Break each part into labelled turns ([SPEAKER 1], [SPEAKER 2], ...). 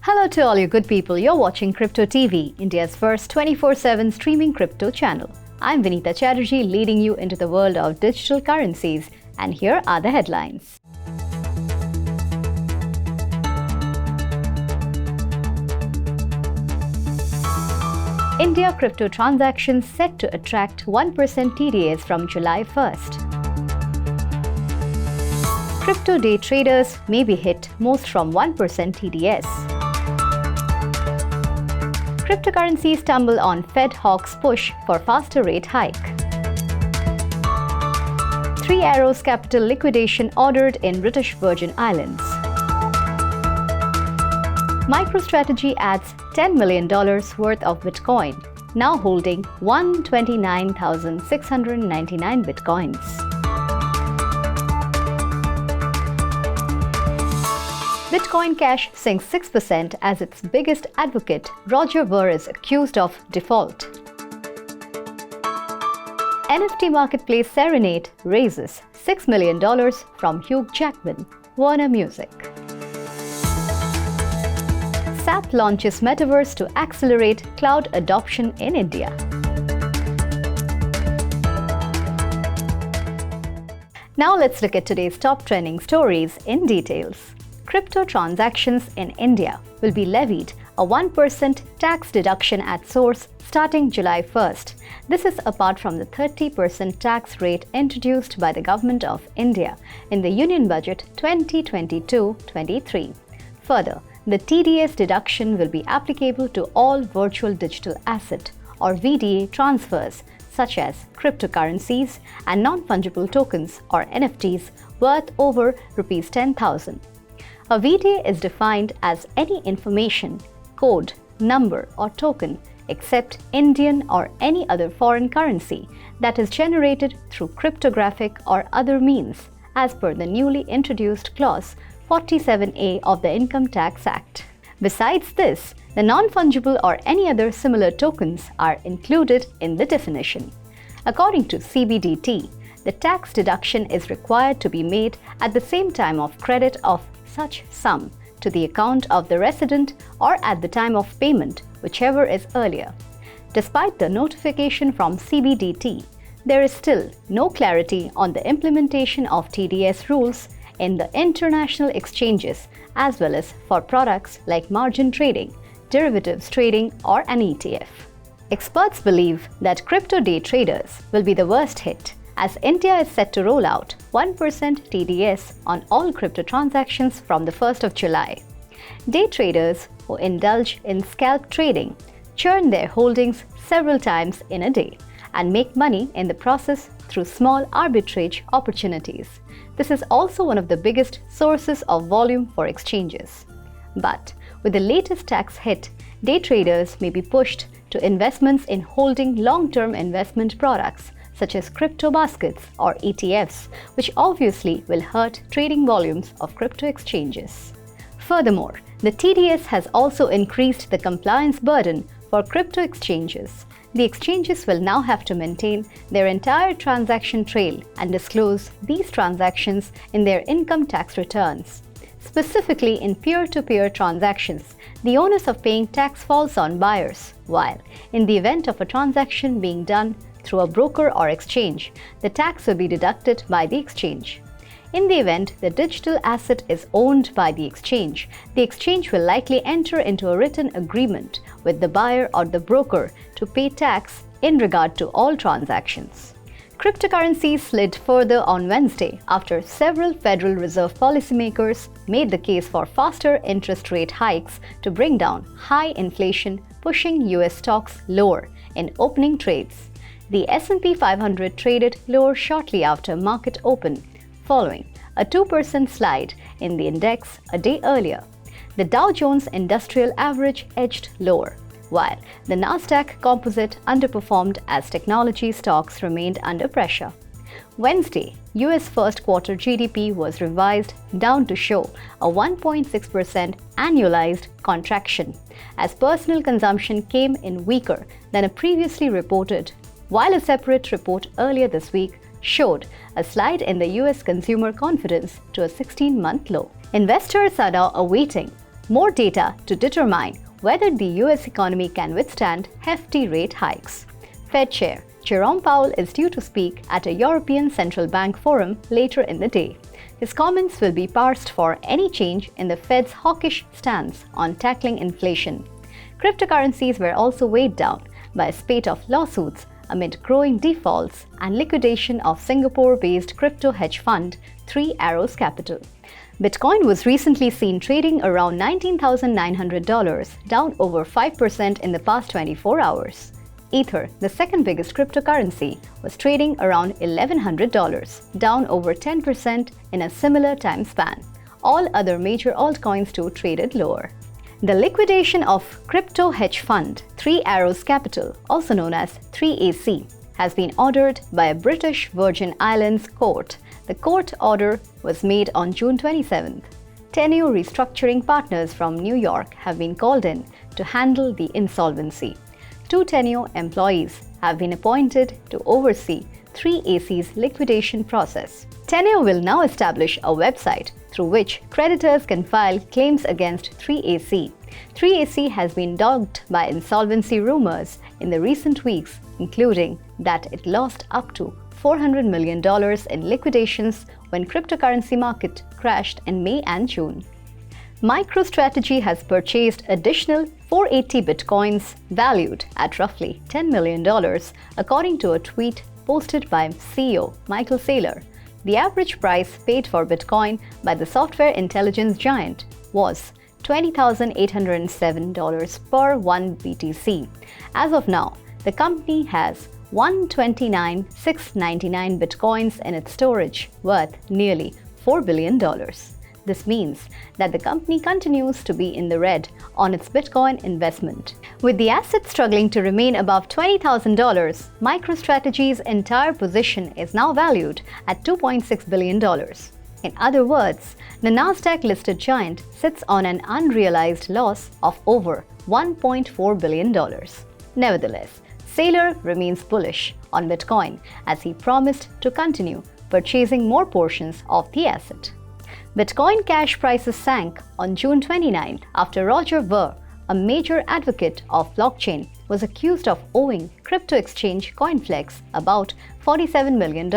[SPEAKER 1] Hello to all you good people. You're watching Crypto TV, India's first 24/7 streaming crypto channel. I'm Vinita Chatterjee, leading you into the world of digital currencies, and here are the headlines. India crypto transactions set to attract 1% TDS from July 1st. Crypto day traders may be hit most from 1% TDS. Cryptocurrencies tumble on Fed hawks push for faster rate hike. Three Arrows Capital liquidation ordered in British Virgin Islands. MicroStrategy adds $10 million worth of Bitcoin, now holding 129,699 Bitcoins. Bitcoin Cash sinks 6% as its biggest advocate, Roger Ver, is accused of default. NFT marketplace Serenade raises $6 million from Hugh Jackman, Warner Music. SAP launches Metaverse to accelerate cloud adoption in India. Now let's look at today's top trending stories in details. Crypto transactions in India will be levied a 1% tax deduction at source starting July 1st. This is apart from the 30% tax rate introduced by the Government of India in the Union Budget 2022-23. Further, the TDS deduction will be applicable to all virtual digital asset or VDA transfers such as cryptocurrencies and non-fungible tokens or NFTs worth over Rs 10,000. A VDA is defined as any information, code, number or token except Indian or any other foreign currency that is generated through cryptographic or other means as per the newly introduced Clause 47A of the Income Tax Act. Besides this, the non-fungible or any other similar tokens are included in the definition. According to CBDT, the tax deduction is required to be made at the same time of credit of such sum to the account of the resident or at the time of payment, whichever is earlier. Despite the notification from CBDT, there is still no clarity on the implementation of TDS rules in the international exchanges as well as for products like margin trading, derivatives trading or an ETF. Experts believe that crypto day traders will be the worst hit, as India is set to roll out 1% TDS on all crypto transactions from the 1st of July. Day traders who indulge in scalp trading churn their holdings several times in a day and make money in the process through small arbitrage opportunities. This is also one of the biggest sources of volume for exchanges. But with the latest tax hit, day traders may be pushed to investments in holding long-term investment products such as crypto baskets or ETFs, which obviously will hurt trading volumes of crypto exchanges. Furthermore, the TDS has also increased the compliance burden for crypto exchanges. The exchanges will now have to maintain their entire transaction trail and disclose these transactions in their income tax returns. Specifically in peer-to-peer transactions, the onus of paying tax falls on buyers, while in the event of a transaction being done through a broker or exchange, the tax will be deducted by the exchange. In the event the digital asset is owned by the exchange will likely enter into a written agreement with the buyer or the broker to pay tax in regard to all transactions. Cryptocurrencies slid further on Wednesday after several Federal Reserve policymakers made the case for faster interest rate hikes to bring down high inflation, pushing US stocks lower in opening trades. The S&P 500 traded lower shortly after market open, following a 2% slide in the index a day earlier. The Dow Jones Industrial Average edged lower, while the Nasdaq Composite underperformed as technology stocks remained under pressure. Wednesday, US first quarter GDP was revised down to show a 1.6% annualized contraction, as personal consumption came in weaker than a previously reported, while a separate report earlier this week showed a slide in the US consumer confidence to a 16-month low. Investors are now awaiting More data to determine whether the US economy can withstand hefty rate hikes. Fed Chair Jerome Powell is due to speak at a European Central Bank forum later in the day. His comments will be parsed for any change in the Fed's hawkish stance on tackling inflation. Cryptocurrencies were also weighed down by a spate of lawsuits amid growing defaults and liquidation of Singapore-based crypto hedge fund Three Arrows Capital. Bitcoin was recently seen trading around $19,900, down over 5% in the past 24 hours. Ether, the second biggest cryptocurrency, was trading around $1,100, down over 10% in a similar time span. All other major altcoins too traded lower. The liquidation of crypto hedge fund Three Arrows Capital, also known as 3AC, has been ordered by a British Virgin Islands court. The court order was made on June 27th. Teneo restructuring partners from New York have been called in to handle the insolvency. 2 Teneo employees have been appointed to oversee 3AC's liquidation process. Teneo will now establish a website through which creditors can file claims against 3AC. 3AC has been dogged by insolvency rumors in the recent weeks, including that it lost up to $400 million in liquidations when cryptocurrency market crashed in May and June. MicroStrategy has purchased additional 480 bitcoins valued at roughly $10 million, according to a tweet posted by CEO Michael Saylor. The average price paid for Bitcoin by the software intelligence giant was $20,807 per 1 BTC. As of now, the company has 129,699 bitcoins in its storage, worth nearly $4 billion. This means that the company continues to be in the red on its Bitcoin investment. With the asset struggling to remain above $20,000, MicroStrategy's entire position is now valued at $2.6 billion. In other words, the Nasdaq-listed giant sits on an unrealized loss of over $1.4 billion. Nevertheless, Saylor remains bullish on Bitcoin as he promised to continue purchasing more portions of the asset. Bitcoin Cash prices sank on June 29 after Roger Ver, a major advocate of blockchain, was accused of owing crypto exchange CoinFlex about $47 million.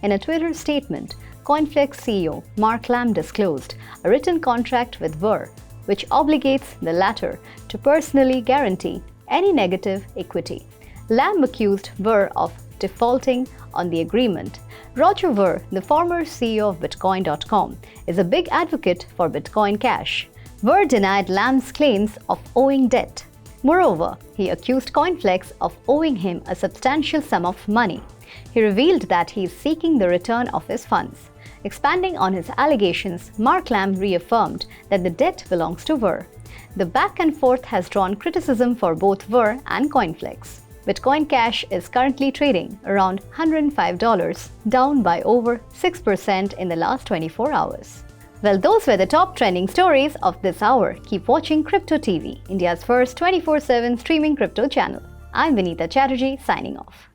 [SPEAKER 1] In a Twitter statement, CoinFlex CEO Mark Lamb disclosed a written contract with Ver, which obligates the latter to personally guarantee any negative equity. Lamb accused Ver of defaulting on the agreement. Roger Ver, the former CEO of Bitcoin.com, is a big advocate for Bitcoin Cash. Ver denied Lamb's claims of owing debt. Moreover, he accused CoinFlex of owing him a substantial sum of money. He revealed that he is seeking the return of his funds. Expanding on his allegations, Mark Lamb reaffirmed that the debt belongs to Ver. The back and forth has drawn criticism for both Ver and CoinFlex. Bitcoin Cash is currently trading around $105, down by over 6% in the last 24 hours. Well, those were the top trending stories of this hour. Keep watching Crypto TV, India's first 24/7 streaming crypto channel. I'm Vinita Chatterjee, signing off.